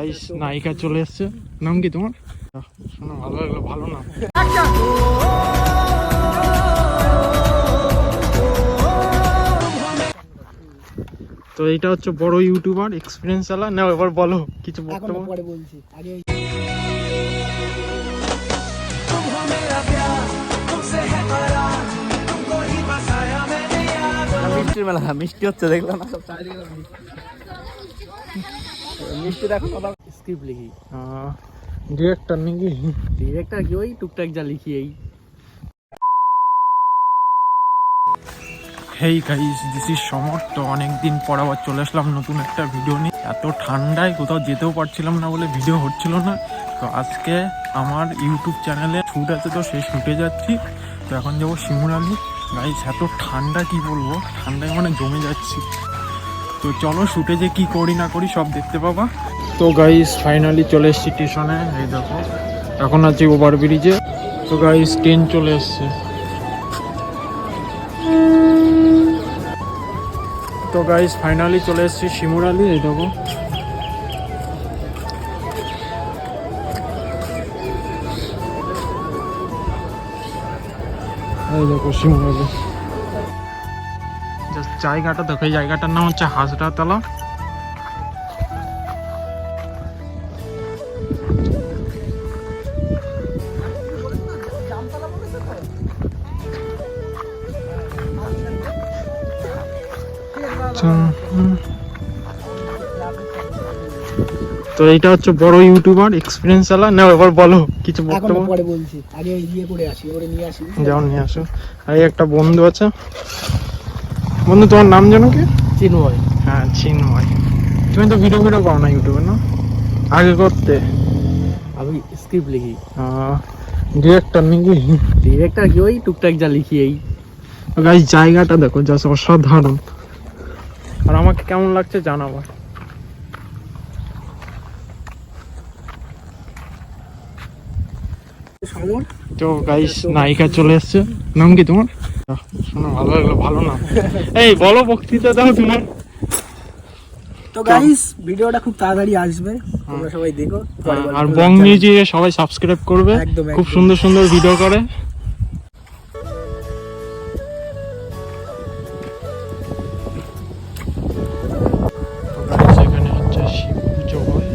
Guys নায়িকা চলে এসছে। নাম কি তোমার? শোনো ভালো লাগলো, ভালো না। তো এইটা হচ্ছে বড় ইউটিউবার, এক্সপিরিয়েন্স আলা। নাও এবার বলো কিছু বক্তব্য। পরে বলছি আগে মিষ্টির মেলা, মিষ্টি হচ্ছে দেখলো না সব চারিদিকে মিষ্টি। দেখো আবার স্ক্রিপ্ট লিখি, ডিরেক্টর নাকি? ডিরেক্টর কি ওই টুকটাক যা লিখি এই। হেই গাইস, দিস ইজ সমর। তো অনেকদিন পর আবার চলে আসলাম নতুন একটা ভিডিও নিয়ে। এত ঠান্ডায় কোথাও যেতেও পারছিলাম না বলে ভিডিও হচ্ছিল না। তো আজকে আমার ইউটিউব চ্যানেলে শ্যুট আছে, তো সেই শ্যুটে যাচ্ছি। তো এখন যাবো শিমুরালি। গাইস এত ঠান্ডা কি বলবো, ঠান্ডায় মানে জমে যাচ্ছি। তো চলো শ্যুটে যে কি করি না করি সব দেখতে পাবা। তো গাইস ফাইনালি চলে এসেছি স্টেশনে। এই দেখো এখন আছি ওভারব্রিজে। তো গাইস ট্রেন চলে এসছে। তো গাইস ফাইনালি চলে এসেছি শিমুরালি। এই দেখো শিমুরালি। জাস্ট জায়গাটা দেখো, এই জায়গাটার নাম হচ্ছে হাজরাতলা। তো এইটা হচ্ছে বড় ইউটিউবার, এক্সপিরিয়েন্স আলা। নাও এবার বলো কিছু বক্তব্য। পরে বলছি আগে ইয়ে করে আসি, ওরে নিয়ে আসি। যাও নিয়ে আসো। আর এই একটা বন্ধু আছে। বন্ধু তোমার নাম জানো কি? চিন্ময়। হ্যাঁ চিন্ময়। তুমি তো ভিডিও পাও না ইউটিউবে না? আগে করতে। আমি স্ক্রিপ্ট লিখি। ডিরেক্টর নাকি? ডিরেক্টর কি ওই টুকটাক যা লিখি এই। গাইস জায়গাটা দেখো, জাস্ট অসাধারণ। আর আমাকে কেমন লাগছে জানাবা। তো গাইস নায়িকা চলে এসছে। নাম কি তোমার? শোনো ভালো লাগলো, ভালো না। এই বলো বক্তৃতা দাও তোমার। তো গাইস ভিডিওটা খুব তাড়াতাড়ি আসবে, তোমরা সবাই দেখো। আর বং মিউজিকে সবাই সাবস্ক্রাইব করবে, খুব সুন্দর সুন্দর ভিডিও করে। এখানে হচ্ছে শিব পুজো হয়।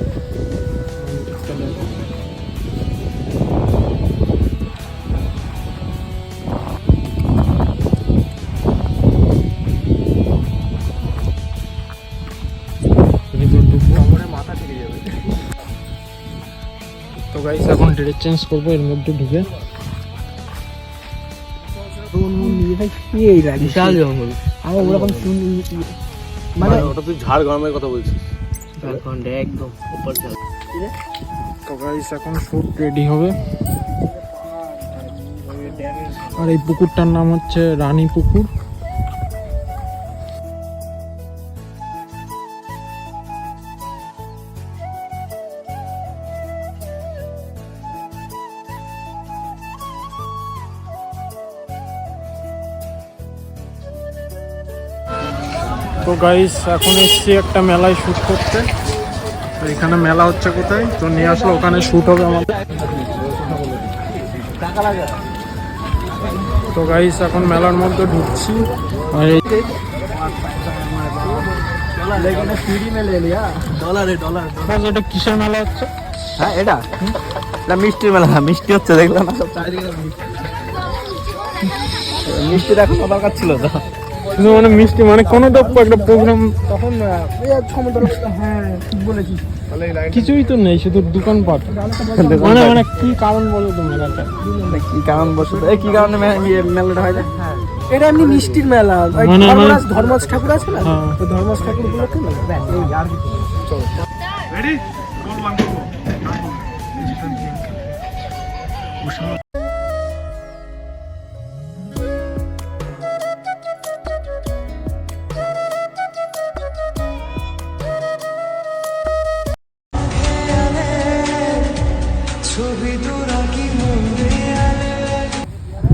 তো গাইস এখন ড্রেস চেঞ্জ করবো এর মধ্যে ঢুকে। বিশাল জঙ্গল। আমি ওরকম মানে ওটা তুই ঝাড়গ্রামের কথা বলছিস? ঝাড়খণ্ডে একদম উপর ঝাড়। তো গাইস এখন শুট রেডি হবে। আর এই পুকুরটার নাম হচ্ছে রানী পুকুর। তো গাইস এখন এসছি একটা মেলায় শুট করতে। তো এখানে মেলা হচ্ছে কোথায়, তো নিয়ে আসলো, ওখানে শুট হবে আমাদের। তো গাইস এখন মেলার মধ্যে ঢুকছি। আর এই এটা কিসের মেলা হচ্ছে? হ্যাঁ এটা মিষ্টির মেলা, মিষ্টি হচ্ছে দেখলো না সব চারিদিকে মিষ্টি। দেখো দরকার ছিল তো মানে মিষ্টি, মানে কোনো তো একটা প্রোগ্রাম তখন সমুদ্র। হ্যাঁ ঠিক বলেছিস। কিছুই তো নেই, শুধু দোকানপাট। মানে মানে কি কারণ বলো তো মেলাটা? কি কারণ বসে কি কারণে মেলাটা হয়? এটা এমনি মিষ্টির মেলা। মানে ধর্মরাজ ঠাকুর আছে না, হ্যাঁ। তো ধর্মরাজ ঠাকুর উপলক্ষে আর কিছু।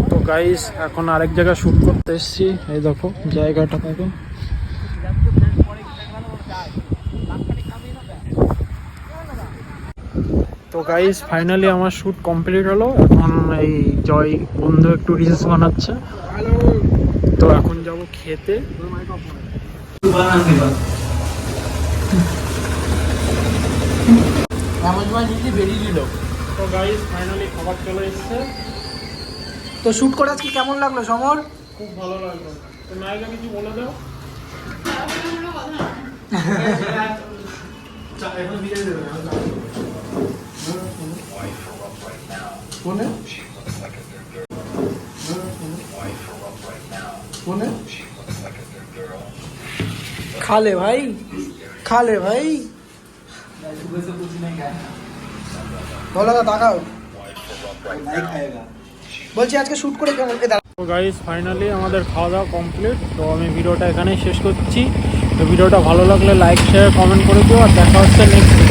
তো গাইস এখন আরেক জায়গায় শুট করতে এসেছি। এই দেখো জায়গাটা দেখো। তো গাইস ফাইনালি আমার শ্যুট কমপ্লিট হলো। এখন এই জয় বন্ধু একটু রিলস বানাচ্ছে, তো এখন যাব খেতে। এমন সময় নিজে বেরিয়ে দিল। তো গাইস ফাইনালি খাবার চলে এসেছে। তো শুট করে আজকে কেমন লাগলো সমর? খুব ভালো লাগলো। তো নায়িকা কিছু বলে দাও। ফোনে ফোনে খালে ভাই, খালে ভাই, বলো না তাকাও। বলছি আজকে শুট করে কেমন? তো গাইস ফাইনালি আমাদের খাওয়া দাওয়া কমপ্লিট। তো আমি ভিডিওটা এখানেই শেষ করছি। তো ভিডিওটা ভালো লাগলে লাইক শেয়ার কমেন্ট করে দিও, আর দেখা হচ্ছে নেক্সট